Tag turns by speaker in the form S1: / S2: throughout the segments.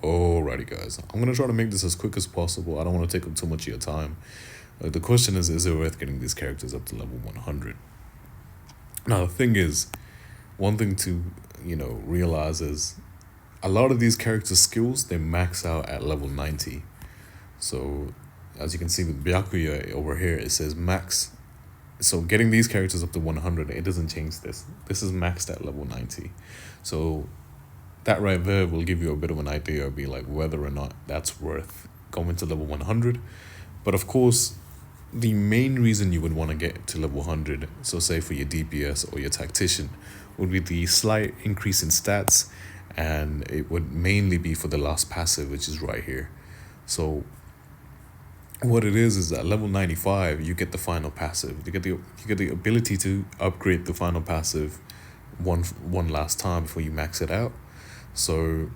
S1: Alrighty, guys. I'm gonna try to make this as quick as possible. I don't want to take up too much of your time. The question is it worth getting these characters up to level 100? Now, the thing is, one thing to, realize is a lot of these character skills, they max out at level 90. So, as you can see with Byakuya over here, it says max. So, getting these characters up to 100, it doesn't change this. This is maxed at level 90. So, that right there will give you a bit of an idea of like whether or not that's worth going to level 100. But of course, the main reason you would want to get to level 100, so say for your DPS or your tactician, would be the slight increase in stats, and it would mainly be for the last passive, which is right here. So what it is at level 95 you get the final passive. You get the ability to upgrade the final passive one last time before you max it out. So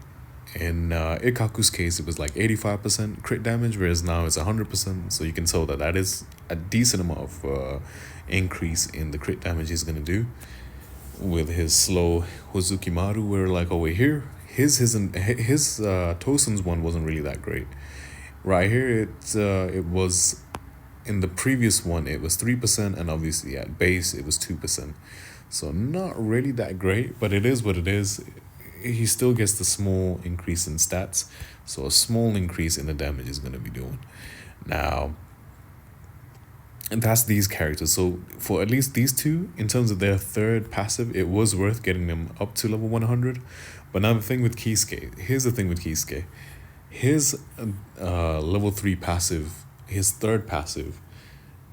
S1: in Ikaku's case, it was like 85% crit damage, whereas now it's 100%. So you can tell that is a decent amount of increase in the crit damage he's gonna do. With his slow Hozukimaru, where like over here, his Tosen's one wasn't really that great. Right here, it was in the previous one it was 3%, and obviously at base it was 2%. So not really that great, but it is what it is. He still gets the small increase in stats, so a small increase in the damage is going to be doing. Now, and that's these characters. So for at least these two, in terms of their third passive, it was worth getting them up to level 100. But now the thing with Kisuke, here's the thing with Kisuke. His level 3 passive, his third passive,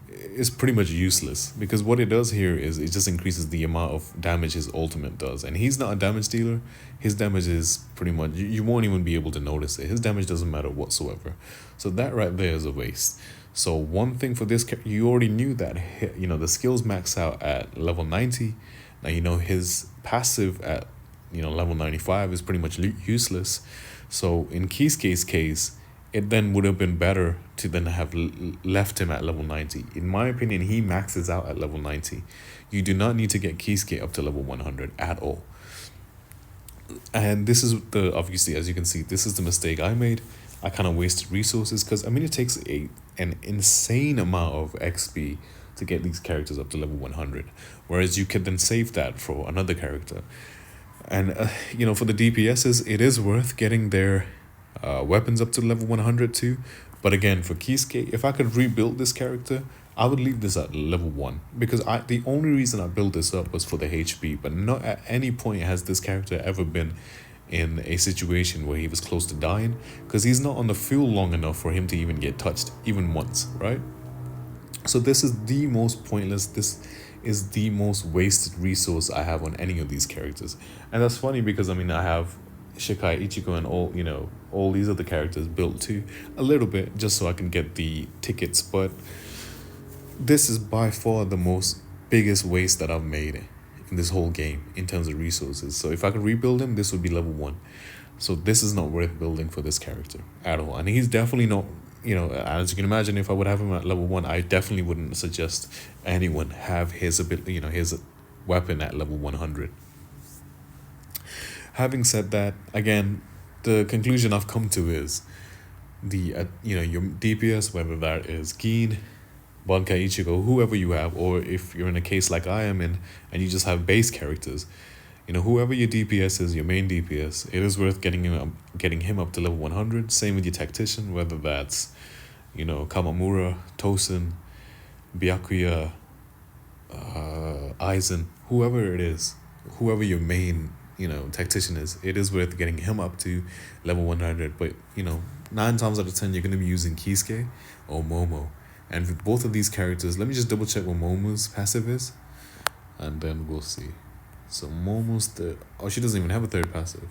S1: is pretty much useless, because what it does here is it just increases the amount of damage his ultimate does, and he's not a damage dealer. His damage is pretty much, you won't even be able to notice it. His damage doesn't matter whatsoever. So that right there is a waste. So one thing for this, you already knew that, the skills max out at level 90. Now his passive at level 95 is pretty much useless. So in Kisuke's case, it then would have been better to then have left him at level 90. In my opinion, he maxes out at level 90. You do not need to get Kisuke up to level 100 at all. And this is obviously, as you can see, this is the mistake I made. I kind of wasted resources, because it takes an insane amount of XP to get these characters up to level 100. Whereas you could then save that for another character. And, for the DPSs, it is worth getting their weapons up to level 100 too. But again, for Kisuke, if I could rebuild this character, I would leave this at level 1, because the only reason I built this up was for the HP, but not at any point has this character ever been in a situation where he was close to dying, because he's not on the field long enough for him to even get touched, even once, right? So this is the most pointless, this is the most wasted resource I have on any of these characters. And that's funny, because I have Shikai, Ichigo, and all these other characters built too, a little bit, just so I can get the tickets. But this is by far the most biggest waste that I've made in this whole game in terms of resources. So if I could rebuild him, this would be level 1. So this is not worth building for this character at all. And he's definitely not, as you can imagine, if I would have him at level 1, I definitely wouldn't suggest anyone have his ability, his weapon at level 100. Having said that, again, the conclusion I've come to is your DPS, whether that is Gin, Bankai Ichigo, whoever you have, or if you're in a case like I am in and you just have base characters, whoever your DPS is, your main DPS, it is worth getting him up to level 100. Same with your tactician, whether that's Kamamura, Tosen, Byakuya, Aizen, whoever it is, whoever your main tactician is, it is worth getting him up to level 100. But 9 times out of 10 you're going to be using Kisuke or Momo, and with both of these characters, let me just double check what Momo's passive is, and then we'll see. So Momo's she doesn't even have a third passive.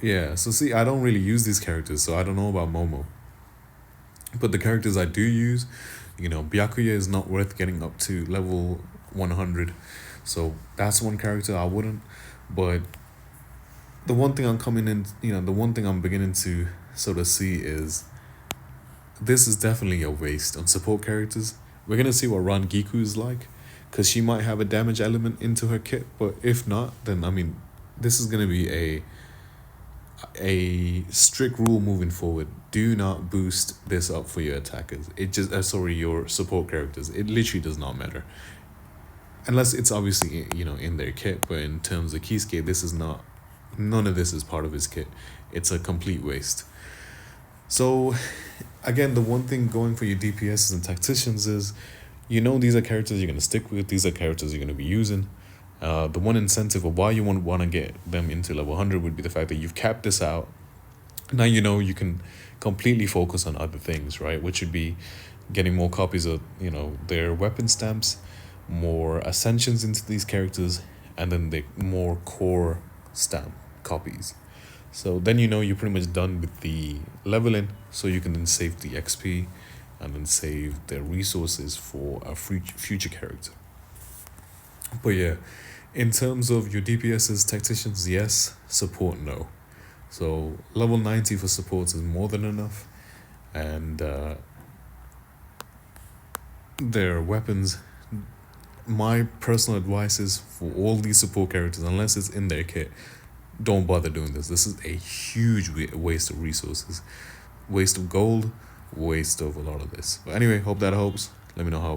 S1: Yeah, so see, I don't really use these characters, so I don't know about Momo. But the characters I do use, Byakuya is not worth getting up to level 100. So that's one character I wouldn't. But the one thing the one thing I'm beginning to sort of see is this is definitely a waste on support characters. We're going to see what Rangiku is like, because she might have a damage element into her kit. But if not, then, this is going to be a strict rule moving forward: do not boost this up for your attackers. It just sorry, your support characters. It literally does not matter, unless it's obviously, you know, in their kit. But in terms of Kisuke, this is not, none of this is part of his kit. It's a complete waste. So again, the one thing going for your DPSs and tacticians is, you know, these are characters you're going to stick with, these are characters you're going to be using. The one incentive of why you want to get them into level 100 would be the fact that you've capped this out. Now you know you can completely focus on other things, right? Which would be getting more copies of, you know, their weapon stamps, more ascensions into these characters, and then the more core stamp copies. So then you know you're pretty much done with the leveling, so you can then save the XP and then save the resources for a future character. But yeah, in terms of your DPSs, tacticians, yes. Support, no. So level 90 for supports is more than enough. And their weapons, my personal advice is for all these support characters, unless it's in their kit, don't bother doing this. This is a huge waste of resources, waste of gold, waste of a lot of this. But anyway, hope that helps. Let me know how